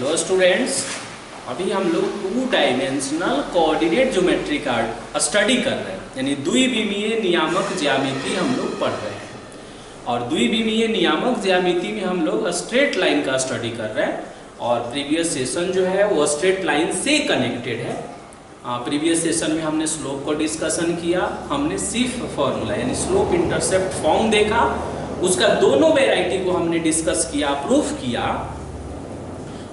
Hello students, अभी हम लोग 2 डायमेंशनल कोऑर्डिनेट ज्योमेट्री का स्टडी कर रहे हैं, यानी द्विविमीय नियामक ज्यामिति हम लोग पढ़ रहे हैं। और द्विविमीय नियामक ज्यामिति में हम लोग स्ट्रेट लाइन का स्टडी कर रहे हैं और प्रीवियस सेशन जो है वो स्ट्रेट लाइन से कनेक्टेड है। प्रीवियस सेशन में हमने स्लोप को डिस्कशन किया, हमने सिर्फ फॉर्मूला यानी स्लोप इंटरसेप्ट फॉर्म देखा, उसका दोनों वेराइटी को हमने डिस्कस किया, प्रूफ किया।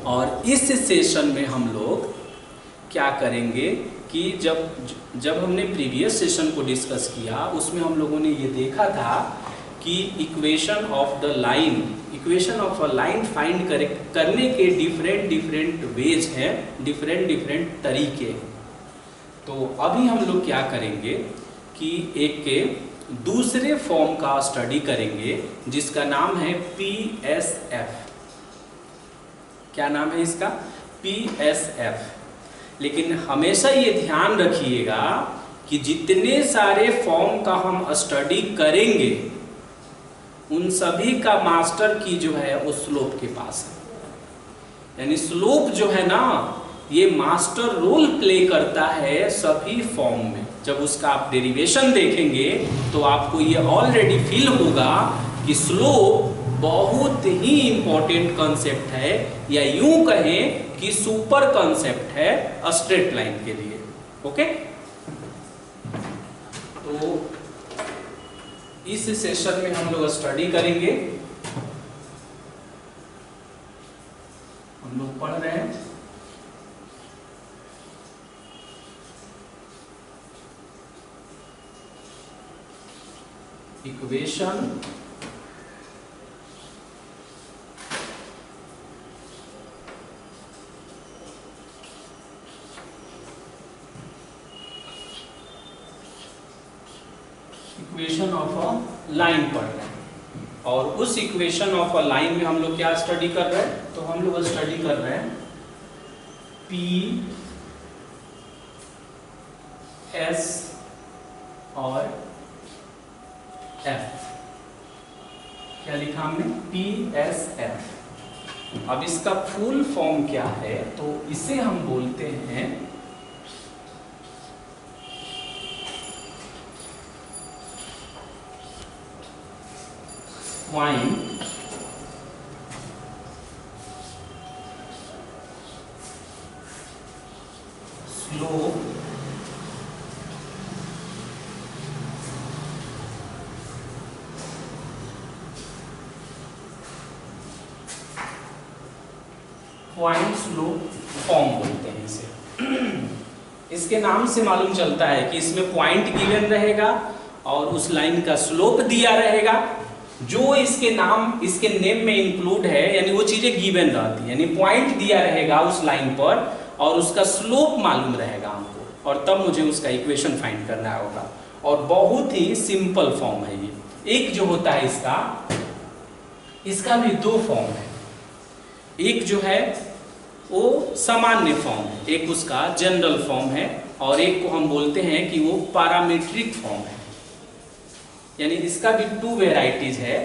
और इस सेशन में हम लोग क्या करेंगे कि जब हमने प्रीवियस सेशन को डिस्कस किया उसमें हम लोगों ने ये देखा था कि equation of a line find करने के डिफरेंट वेज हैं, डिफरेंट तरीके। तो अभी हम लोग क्या करेंगे कि एक के दूसरे फॉर्म का स्टडी करेंगे जिसका नाम है PSF। क्या नाम है इसका? PSF। लेकिन हमेशा ये ध्यान रखिएगा कि जितने सारे फॉर्म का हम स्टडी करेंगे उन सभी का मास्टर की जो है वो स्लोप के पास है। यानी स्लोप जो है ना, ये मास्टर रोल प्ले करता है सभी फॉर्म में। जब उसका आप डेरिवेशन देखेंगे तो आपको ये ऑलरेडी फील होगा कि स्लोप बहुत ही इंपॉर्टेंट कॉन्सेप्ट है, या यूं कहें कि सुपर कॉन्सेप्ट है स्ट्रेट लाइन के लिए। ओके, तो इस सेशन में हम लोग स्टडी करेंगे। हम लोग पढ़ रहे हैं इक्वेशन ऑफ अ लाइन पढ़ रहे हैं। और उस इक्वेशन ऑफ अ लाइन में हम लोग क्या स्टडी कर रहे हैं? तो हम लोग स्टडी कर रहे हैं PS और F। क्या लिखा हमने? PSF। अब इसका फुल फॉर्म क्या है? तो इसे हम बोलते हैं पॉइंट स्लोप फॉर्म बोलते हैं इसे। इसके नाम से मालूम चलता है कि इसमें पॉइंट गिवन रहेगा और उस लाइन का स्लोप दिया रहेगा। जो इसके नेम में इंक्लूड है, यानी वो चीजें गिवन रहती है, यानी पॉइंट दिया रहेगा उस लाइन पर और उसका स्लोप मालूम रहेगा हमको, और तब मुझे उसका इक्वेशन फाइंड करना होगा। और बहुत ही सिंपल फॉर्म है ये। एक जो होता है इसका भी 2 फॉर्म है। एक जो है वो सामान्य फॉर्म है, एक उसका जनरल फॉर्म है, और एक को हम बोलते हैं कि वो पैरामीट्रिक फॉर्म है। यानी इसका भी 2 वेराइटीज है।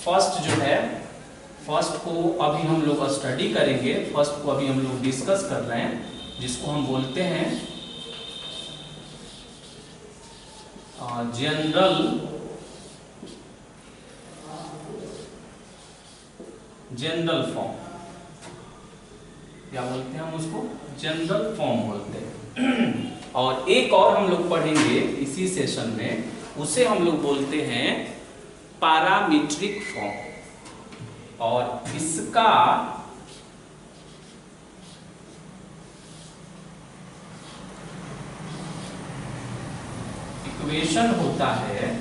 फर्स्ट को अभी हम लोग स्टडी करेंगे, फर्स्ट को अभी हम लोग डिस्कस कर रहे हैं, जिसको हम बोलते हैं जनरल फॉर्म। क्या बोलते हैं हम उसको? जनरल फॉर्म बोलते हैं। और एक और हम लोग पढ़ेंगे इसी सेशन में, उसे हम लोग बोलते हैं पैरामीट्रिक फॉर्म। और इसका इक्वेशन होता है,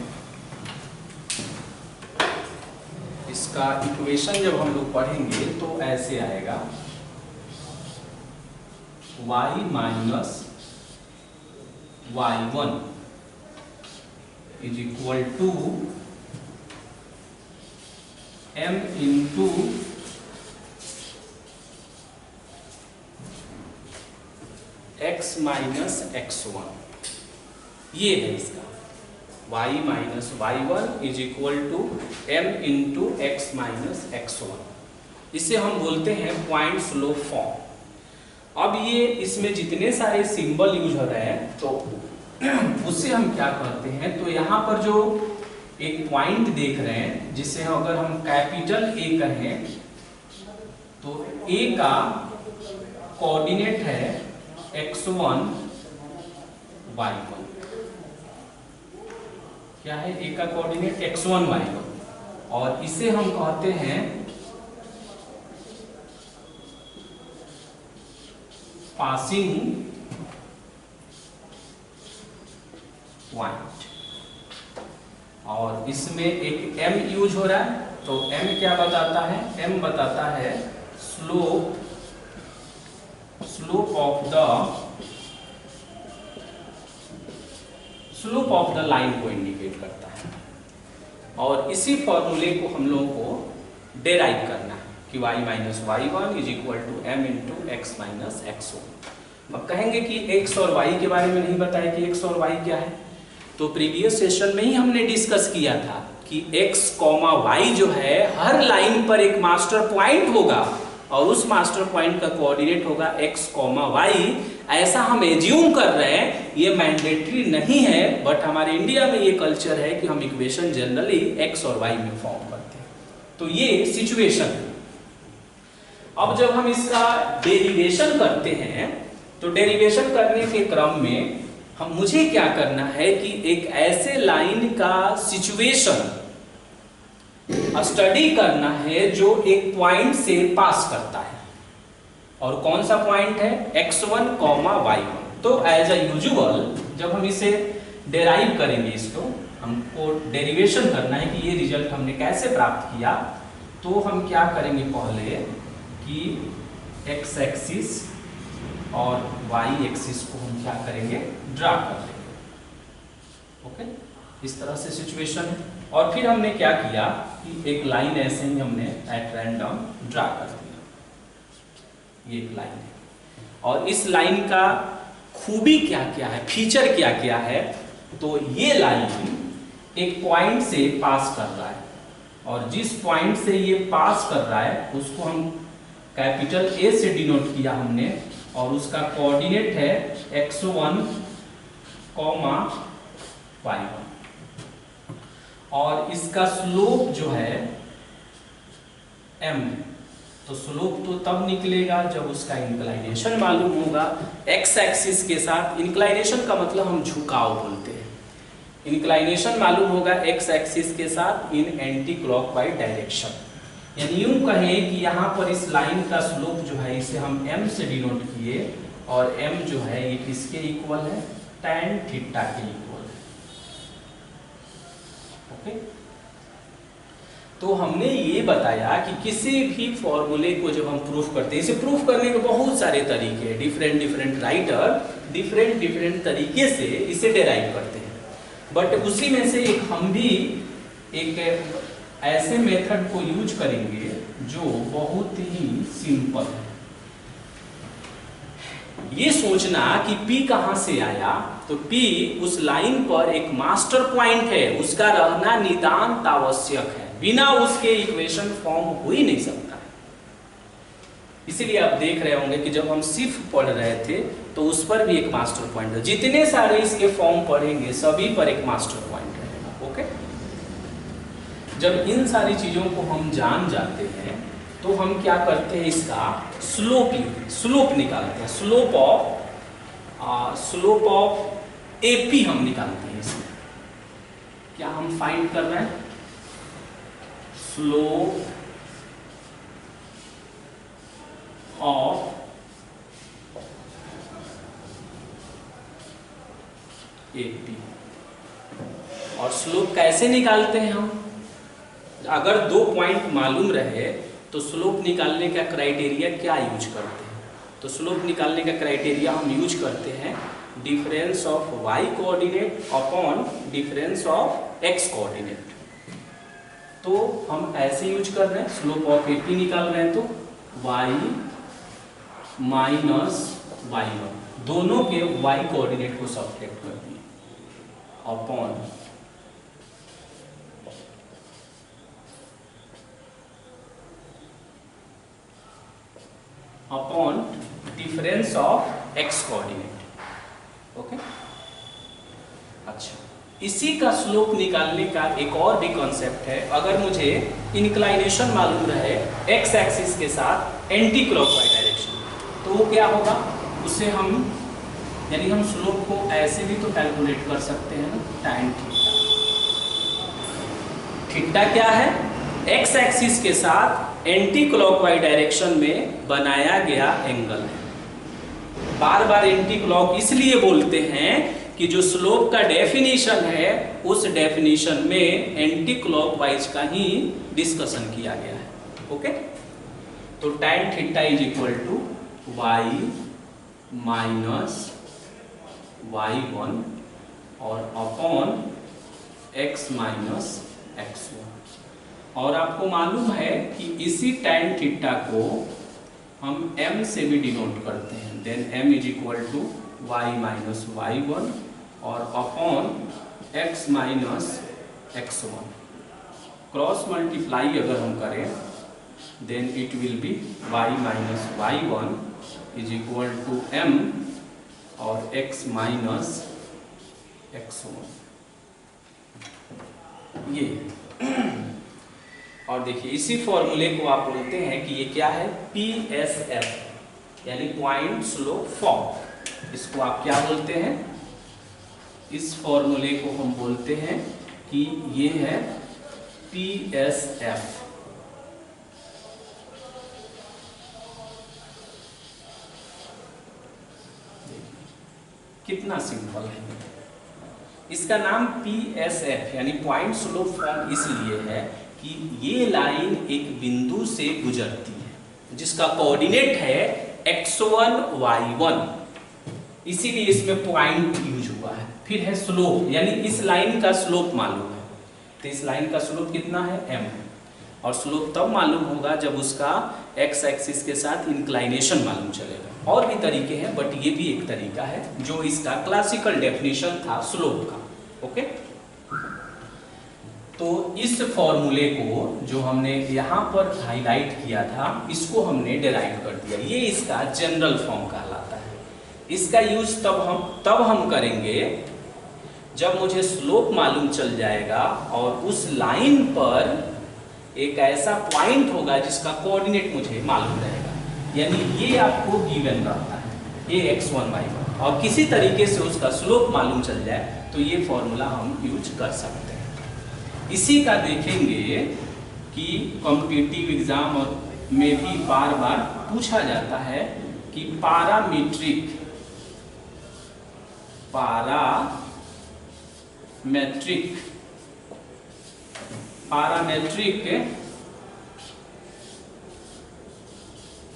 इसका इक्वेशन जब हम लोग पढ़ेंगे तो ऐसे आएगा y minus y1 is equal to m into x minus x1। ये है इसका y minus y1 is equal to m into x minus x1। इसे हम बोलते हैं पॉइंट स्लोप फॉर्म। अब ये इसमें जितने सारे सिंबल यूज हो रहे हैं तो उससे हम क्या कहते हैं, तो यहाँ पर जो एक पॉइंट देख रहे हैं जिसे अगर हम कैपिटल ए कहें तो ए का कोऑर्डिनेट है x1 y1। क्या है ए का कोऑर्डिनेट x1 y1 और इसे हम कहते हैं पासिंग पॉइंट। और इसमें एक m यूज हो रहा है, तो m क्या बताता है, m बताता है स्लोप ऑफ द लाइन को इंडिकेट करता है। और इसी फॉर्मूले को हम लोगों को डेराइव करना है कि y minus y one is equal to m into x minus x one. अब कहेंगे कि x और y के बारे में नहीं बताया कि x और y क्या है, तो प्रीवियस सेशन में ही हमने डिस्कस किया था कि x, y जो है हर लाइन पर एक मास्टर पॉइंट होगा और उस मास्टर पॉइंट का कोऑर्डिनेट होगा x, y। ऐसा हम एज्यूम कर रहे हैं, ये मैंडेटरी नहीं है, बट हमारे इंडिया में ये कल्चर है कि हम इक्वेशन जनरली x और y में फॉर्म करते हैं। तो ये सिचुएशन है। अब जब हम इसका डेरिवेशन करते हैं तो डेरिवेशन करने के क्रम में मुझे क्या करना है कि एक ऐसे लाइन का सिचुएशन स्टडी करना है जो एक पॉइंट से पास करता है। और कौन सा पॉइंट है, x1, y1। तो एज अ यूजुअल जब हम इसे डेराइव करेंगे, इसको हमको डेरिवेशन करना है कि ये रिजल्ट हमने कैसे प्राप्त किया, तो हम क्या करेंगे पहले कि x एक्सिस और y एक्सिस को हम क्या करेंगे, ड्रा कर लेंगे। ओके, इस तरह से सिचुएशन है। और फिर हमने क्या किया कि एक लाइन ऐसे ही हमने एट रैंडम ड्रा कर दिया, ये एक लाइन है। और इस लाइन का खूबी क्या क्या है, फीचर क्या क्या है, तो ये लाइन एक पॉइंट से पास कर रहा है और जिस पॉइंट से ये पास कर रहा है उसको हम कैपिटल A से डिनोट किया हमने और उसका कोऑर्डिनेट है x1, y1। और इसका स्लोप जो है m, तो स्लोप तो तब निकलेगा जब उसका इंक्लाइनेशन मालूम होगा। x एक्सिस के साथ इंक्लाइनेशन का मतलब हम झुकाव बोलते हैं, इंक्लाइनेशन मालूम होगा x एक्सिस के साथ इन एंटी क्लॉकवाइज डायरेक्शन। यानी यूं कहें कि यहाँ पर इस लाइन का स्लोप जो है इसे हम m से डिनोट किए और m जो है ये किसके इक्वल है, tan थीटा के इक्वल है। ओके, तो हमने ये बताया कि किसी भी फॉर्मूले को जब हम प्रूफ करते हैं, इसे प्रूफ करने के बहुत सारे तरीके हैं, डिफरेंट राइटर डिफरेंट तरीके से इसे डेराइव करते हैं, बट उसी में से एक हम भी एक ऐसे मेथड को यूज करेंगे जो बहुत ही सिंपल है। ये सोचना कि P कहां से आया, तो P उस लाइन पर एक मास्टर पॉइंट है, उसका रहना नितांत आवश्यक है, बिना उसके इक्वेशन फॉर्म हो ही नहीं सकता है। इसीलिए आप देख रहे होंगे कि जब हम सिर्फ पढ़ रहे थे तो उस पर भी एक मास्टर पॉइंट है, जितने सारे इसके फॉर्म पढ़ेंगे सभी पर एक मास्टर पॉइंट रहेगा। ओके, जब इन सारी चीजों को हम जान जाते हैं तो हम क्या करते हैं, इसका स्लोप निकालते हैं। स्लोप ऑफ AP हम निकालते हैं। इसमें क्या हम फाइंड कर रहे हैं, स्लोप ऑफ AP। और स्लोप कैसे निकालते हैं हम, अगर दो पॉइंट मालूम रहे तो स्लोप निकालने का क्राइटेरिया क्या यूज करते हैं, तो स्लोप निकालने का क्राइटेरिया हम यूज करते हैं difference of y coordinate upon difference of x coordinate. तो हम ऐसे यूज कर रहे हैं, स्लोप ऑफ AP निकाल रहे हैं तो y माइनस y1, दोनों के y कोऑर्डिनेट को सब्ट्रैक्ट कर दिए upon upon difference of x coordinate. Okay, अच्छा, इसी का स्लोप निकालने का एक और भी कॉन्सेप्ट है। अगर मुझे इंक्लाइनेशन मालूम रहे एक्स एक्सिस के साथ एंटी क्लॉकवाइज डायरेक्शन, तो वो क्या होगा, उसे हम यानी हम स्लोप को ऐसे भी तो कैलकुलेट कर सकते हैं ना, tan थीटा। थीटा क्या है, एक्स एक्सिस के साथ एंटी क्लॉकवाइज डायरेक्शन में बनाया गया एंगल है। बार बार एंटी क्लॉक इसलिए बोलते हैं कि जो स्लोप का डेफिनेशन है उस डेफिनेशन में एंटी क्लॉकवाइज का ही डिस्कशन किया गया है। ओके, तो tan theta is equal to y minus y1 और अपॉन x माइनस x1। और आपको मालूम है कि इसी tan थीटा को हम m से भी डिनोट करते हैं, then m is equal to y minus y1 और upon x minus x1। Cross multiply अगर हम करें then it will be y minus y1 is equal to m और x माइनस x1। ये और देखिए इसी फॉर्मूले को आप बोलते हैं कि ये क्या है, PSF यानी पॉइंट स्लोप फॉर्म। इसको आप क्या बोलते हैं, इस फॉर्मूले को हम बोलते हैं कि ये है PSF। कितना सिंपल है। इसका नाम PSF यानी पॉइंट स्लोप फॉर्म इसलिए है कि ये लाइन एक बिंदु से गुजरती है जिसका कोऑर्डिनेट है x1 y1, इसीलिए इसमें पॉइंट यूज हुआ है। फिर है स्लोप यानी इस लाइन का स्लोप मालूम है, तो इस लाइन का स्लोप कितना है, m। और स्लोप तब मालूम होगा जब उसका x एक्सिस के साथ इंक्लाइनेशन मालूम चलेगा। और भी तरीके हैं बट ये भी एक तरीका है जो इसका क्लासिकल डेफिनेशन था स्लोप का। ओके, तो इस फॉर्मूले को जो हमने यहाँ पर हाईलाइट किया था इसको हमने डेराइव कर दिया। ये इसका जनरल फॉर्म कहलाता है। इसका यूज तब हम करेंगे जब मुझे स्लोप मालूम चल जाएगा और उस लाइन पर एक ऐसा पॉइंट होगा जिसका कोऑर्डिनेट मुझे मालूम रहेगा, यानी ये आपको गिवन रहता है, ये x1 y1, और किसी तरीके से उसका स्लोप मालूम चल जाए तो ये फॉर्मूला हम यूज कर सकते हैं। इसी का देखेंगे कि कॉम्पिटिटिव एग्जाम में भी बार बार पूछा जाता है कि parametric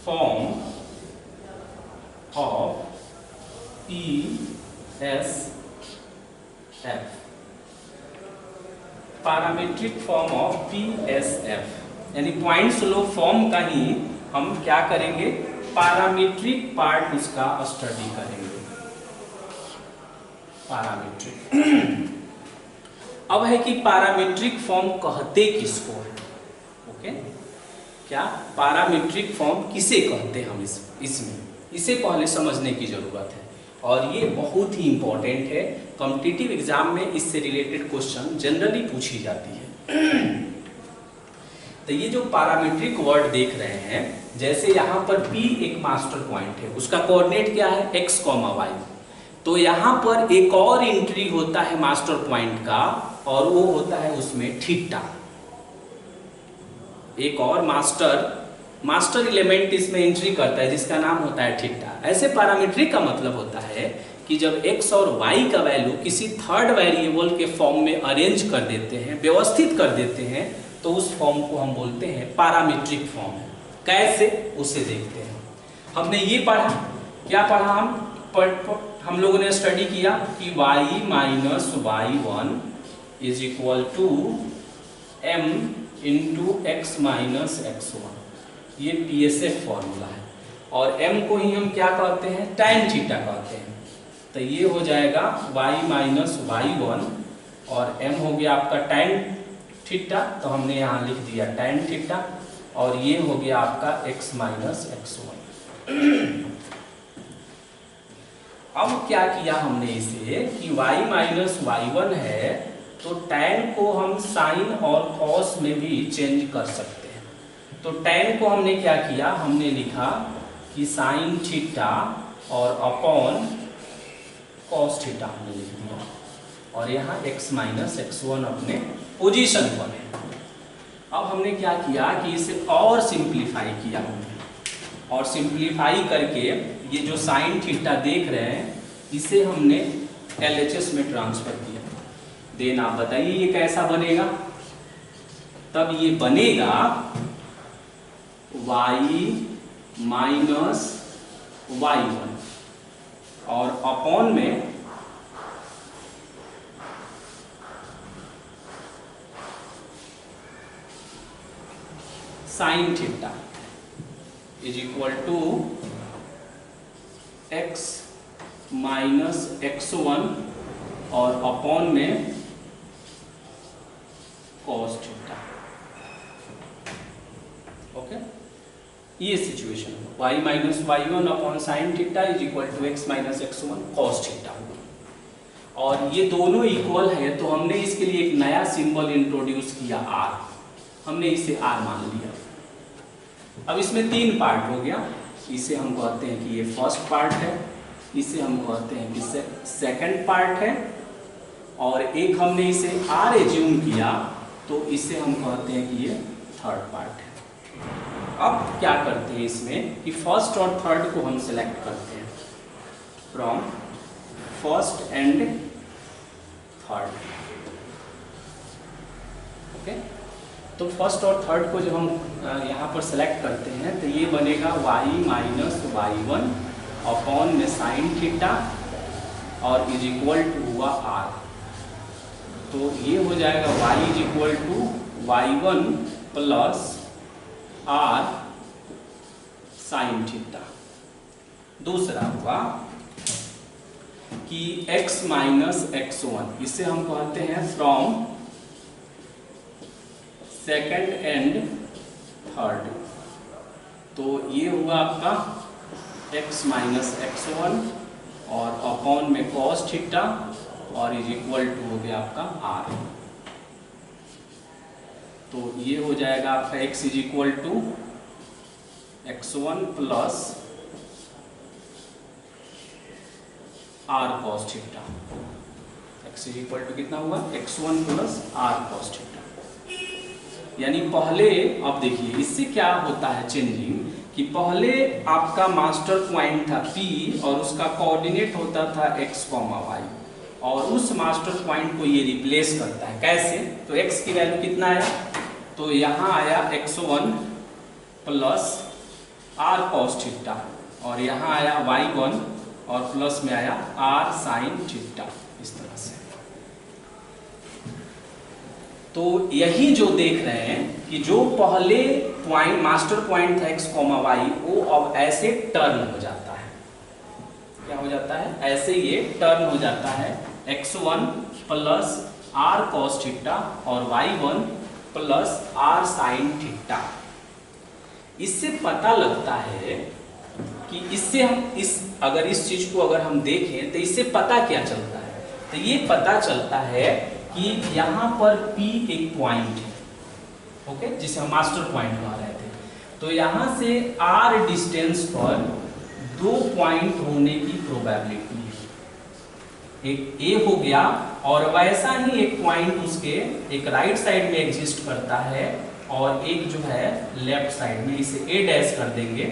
form of PSF, parametric form of PSF यानी पॉइंट स्लोप फॉर्म का ही हम क्या करेंगे, पैरामीट्रिक पार्ट उसका स्टडी करेंगे। पैरामीट्रिक अब है कि पैरामीट्रिक फॉर्म कहते किसको है। ओके, क्या पैरामीट्रिक फॉर्म किसे कहते हैं हम इसमें इसे पहले समझने की जरूरत है, और ये बहुत ही इंपॉर्टेंट है। कॉम्पिटिटिव एग्जाम में इससे रिलेटेड क्वेश्चन जनरली पूछी जाती है। तो ये जो पैरामीट्रिक वर्ड देख रहे हैं, जैसे यहाँ पर P एक मास्टर पॉइंट है, उसका कोऑर्डिनेट क्या है x, y, तो यहाँ पर एक और एंट्री होता है मास्टर पॉइंट का, और वो होता है उसमें थीटा। एक और मास्टर एलिमेंट इसमें एंट्री करता है जिसका नाम होता है थीटा। ऐसे पैरामीट्रिक का मतलब होता है कि जब x और y का वैल्यू किसी थर्ड वेरिएबल के फॉर्म में अरेंज कर देते हैं, व्यवस्थित कर देते हैं, तो उस फॉर्म को हम बोलते हैं पैरामीट्रिक फॉर्म। कैसे, उसे देखते हैं। हमने ये पढ़ा, क्या पढ़ा, हम लोगों ने स्टडी किया कि y minus y1 is equal to m into x minus x1, ये PSF फॉर्मूला है। और m को ही हम क्या कहते हैं, tan थीटा कहते हैं। तो ये हो जाएगा y माइनस y1 और m हो गया आपका tan थीटा, तो हमने यहाँ लिख दिया tan थीटा, और ये हो गया आपका x माइनस x1। अब क्या किया हमने इसे कि y माइनस y1 है, तो tan को हम साइन और कॉस में भी चेंज कर सकते हैं। तो tan को हमने क्या किया, हमने लिखा कि साइन थीटा और अपॉन कॉस थीटा हमने लिख दिया, और यहाँ x माइनस x1 अपने पोजीशन पर है। अब हमने क्या किया कि इसे और सिंप्लीफाई किया हमने, और सिंप्लीफाई करके ये जो साइन थीटा देख रहे हैं इसे हमने LHS में ट्रांसफर किया। देन आप बताइए ये कैसा बनेगा। तब ये बनेगा y माइनस y1 और अपॉन में sine theta is equal to x minus x1 और अपॉन में कॉस थीटा। ओके, ये situation y minus y1 upon sine theta is equal to x minus x1 cos theta, और ये दोनों equal है तो हमने इसके लिए एक नया सिंबल इंट्रोड्यूस किया r, हमने इसे r मान लिया। अब इसमें तीन पार्ट हो गया, इसे हम कहते हैं कि ये फर्स्ट पार्ट है, इसे हम कहते हैं कि सेकंड पार्ट है, और एक हमने इसे r एज्यूम किया तो इसे हम कहते हैं कि ये थर्ड पार्ट है। अब क्या करते हैं इसमें कि फर्स्ट और थर्ड को हम सिलेक्ट करते हैं from first and third. Okay, तो फर्स्ट और थर्ड को जब हम यहाँ पर सेलेक्ट करते हैं तो ये बनेगा y माइनस y1 अपॉन में साइन थीटा और इज इक्वल टू हुआ r। तो ये हो जाएगा y is equal to y1 plus r sine theta. दूसरा हुआ कि x माइनस x1, इसे हम कहते हैं फ्रॉम सेकंड एंड थर्ड। तो ये हुआ आपका x माइनस x1 और अपॉन में कॉस थीटा और इज इक्वल टू हो गया आपका r। तो ये हो जाएगा आपका x is equal to x1 plus r cos theta. x is equal to कितना हुआ, x1 plus r cos theta. यानी पहले अब देखिए इससे क्या होता है चेंजिंग, कि पहले आपका मास्टर पॉइंट था P और उसका कोऑर्डिनेट होता था x, y, और उस मास्टर पॉइंट को ये रिप्लेस करता है। कैसे, तो x की वैल्यू कितना आया, तो यहाँ आया x1 plus r cos theta, और यहाँ आया y1 और प्लस में आया r साइन थीटा, इस तरह से। तो यही जो देख रहे हैं कि जो पहले पॉइंट मास्टर पॉइंट था x, y, वो अब ऐसे टर्न हो जाता है। क्या हो जाता है, ऐसे ये टर्न हो जाता है x1 plus r cos theta और y1 plus r sine theta. इससे पता लगता है कि इससे हम अगर इस चीज को अगर हम देखें तो इससे पता क्या चलता है, तो ये पता चलता है कि यहाँ पर P एक पॉइंट है, ओके, जिसे हम मास्टर पॉइंट कह रहे थे। तो यहाँ से R डिस्टेंस पर दो पॉइंट होने की प्रोबेबिलिटी है। एक A हो गया और वैसा ही एक पॉइंट उसके एक राइट साइड में एग्जिस्ट करता है और एक जो है लेफ्ट साइड में, इसे A डैश कर देंगे,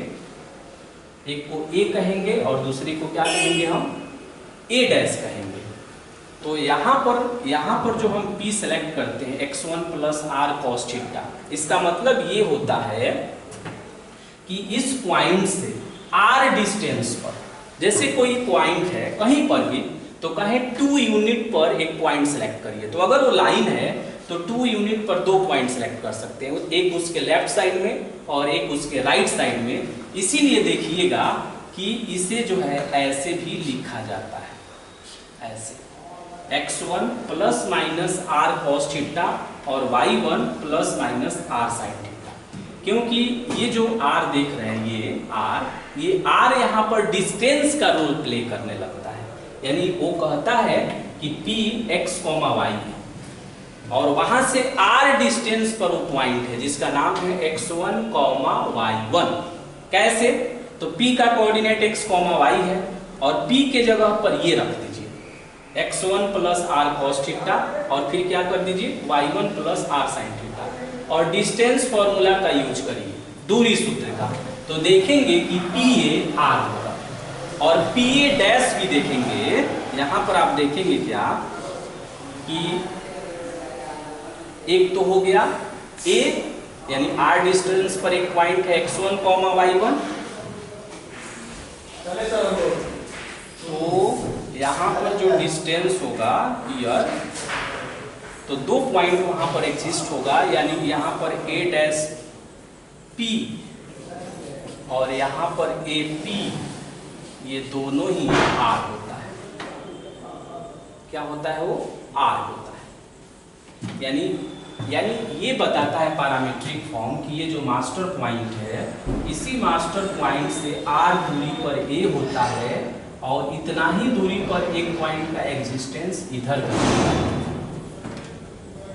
एक को A कहेंगे और दूसरे को क्या कहेंगे, हम A डैश कहेंगे। तो यहाँ पर जो हम P सेलेक्ट करते हैं x1 plus r cos theta, इसका मतलब ये होता है कि इस पॉइंट से r डिस्टेंस पर, जैसे कोई पॉइंट है कहीं पर भी, तो कहें 2 यूनिट पर एक पॉइंट सेलेक्ट करिए, तो अगर वो लाइन है तो 2 यूनिट पर दो पॉइंट सेलेक्ट कर सकते हैं, एक उसके लेफ्ट साइड में और एक उसके राइट साइड में। इसीलिए देखिएगा कि इसे जो है ऐसे भी लिखा जाता है, ऐसे x1 plus minus r cos theta और y1 plus minus r sin theta. क्योंकि ये जो r देख रहे हैं, ये r यहाँ पर डिस्टेंस का रोल प्ले करने लगता है। यानी वो कहता है कि p x, y है और वहां से r डिस्टेंस पर वो पॉइंट है जिसका नाम है x1, y1। कैसे? तो p का कोऑर्डिनेट x, y है और p के जगह पर ये रख दीजिए x1 plus r cos theta और फिर क्या कर दीजिए y1 plus r sin theta और डिस्टेंस फॉर्मूला का यूज करिए, दूरी सूत्र का। तो देखेंगे कि PA r होगा और PA डैश भी देखेंगे। यहां पर आप देखेंगे क्या कि एक तो हो गया A, यानी r डिस्टेंस पर एक पॉइंट है x1, y1। तो यहाँ पर जो डिस्टेंस होगा हियर, तो दो पॉइंट वहां पर एग्जिस्ट होगा, यानी यहाँ पर A डैश P और यहाँ पर AP, ये दोनों ही R होता है। क्या होता है? वो R होता है। यानी ये बताता है पैरामीट्रिक फॉर्म कि ये जो मास्टर पॉइंट है, इसी मास्टर पॉइंट से R दूरी पर A होता है और इतना ही दूरी पर एक पॉइंट का एग्जिस्टेंस इधर भी होता है।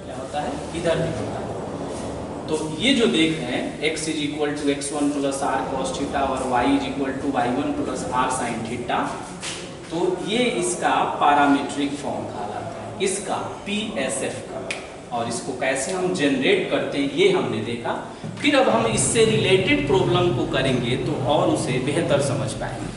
क्या होता है? इधर भी होता है। तो ये जो देख रहे हैं x is equal to x1 plus r cos theta और y is equal to y1 plus r sin theta, तो ये इसका पैरामीट्रिक फॉर्म कहलाता है। इसका PSF का। और इसको कैसे हम जनरेट करते हैं ये हमने देखा। फिर अब हम इससे रिलेटेड प्रॉब्लम को करेंगे तो और उसे बेहतर समझ पाएंगे।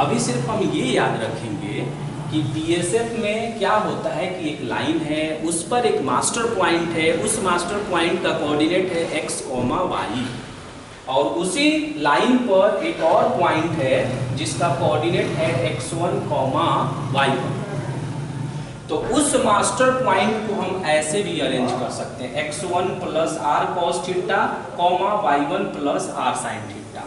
अभी सिर्फ हम ये याद रखेंगे कि PSF में क्या होता है कि एक लाइन है, उस पर एक मास्टर पॉइंट है, उस मास्टर पॉइंट का कोऑर्डिनेट है x, y और उसी लाइन पर एक और पॉइंट है जिसका कोऑर्डिनेट है x1, y1। तो उस मास्टर पॉइंट को हम ऐसे भी अरेंज कर सकते हैं x1 plus r cos theta, y1 plus r sin theta.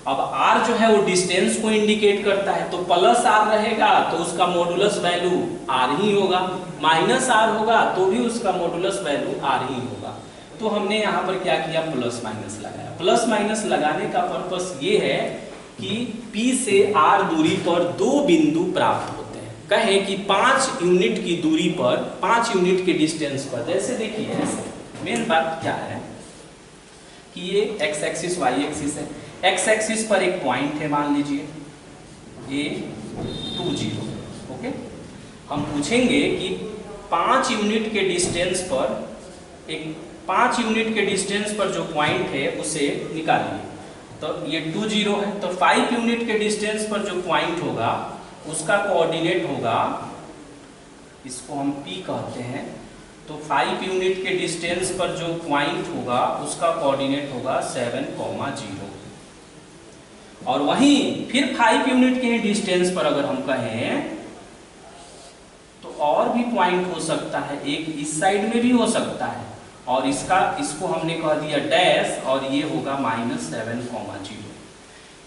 अब r जो है वो डिस्टेंस को इंडिकेट करता है, तो प्लस r रहेगा तो उसका मॉडुलस वैल्यू r ही होगा, माइनस r होगा तो भी उसका मॉडुलस वैल्यू r ही होगा। तो हमने यहाँ पर क्या किया? प्लस माइनस लगाया। प्लस माइनस लगाने का पर्पस ये है कि P से R दूरी पर दो बिंदु प्राप्त होते हैं। कहें कि 5 यूनिट की दूरी पर, 5 यूनिट के डिस्टेंस पर, जैसे देखिए ऐसे मेन बात क्या है कि ये x एक्सिस y एक्सिस है। x एक्सिस पर एक पॉइंट है, मान लीजिए A20, ओके। हम पूछेंगे कि 5 यूनिट के डिस्टेंस पर, एक 5 यूनिट के डिस्टेंस पर जो पॉइंट है उसे निकालिए। तो ये 20 है, तो 5 यूनिट के डिस्टेंस पर जो पॉइंट होगा उसका कोऑर्डिनेट होगा, इसको हम P कहते हैं। तो 5 यूनिट के डिस्टेंस पर जो पॉइंट होगा उसका कोऑर्डिनेट होगा 7,0। और वहीं फिर 5 यूनिट के डिस्टेंस पर अगर हम कहें तो और भी पॉइंट हो सकता है, एक इस साइड में भी हो सकता है और इसको हमने कह दिया डैश और ये होगा -7,0।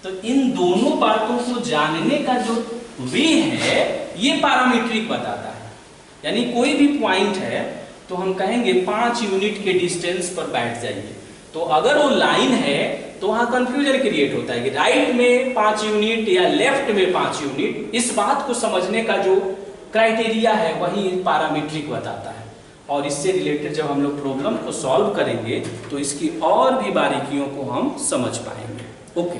तो इन दोनों बातों को जानने का जो वे है ये पैरामीट्रिक बताता है। यानी कोई भी पॉइंट है तो हम कहेंगे 5 यूनिट के डिस्टेंस पर बैठ जाइए। तो अगर वो लाइन है तो वहां कंफ्यूजन क्रिएट होता है कि राइट में 5 यूनिट या लेफ्ट में 5 यूनिट। इस बात को समझने का जो क्राइटेरिया है वही पैरामीट्रिक बताता है। और इससे रिलेटेड जब हम लोग प्रॉब्लम को सॉल्व करेंगे तो इसकी और भी बारीकियों को हम समझ पाएंगे। ओके।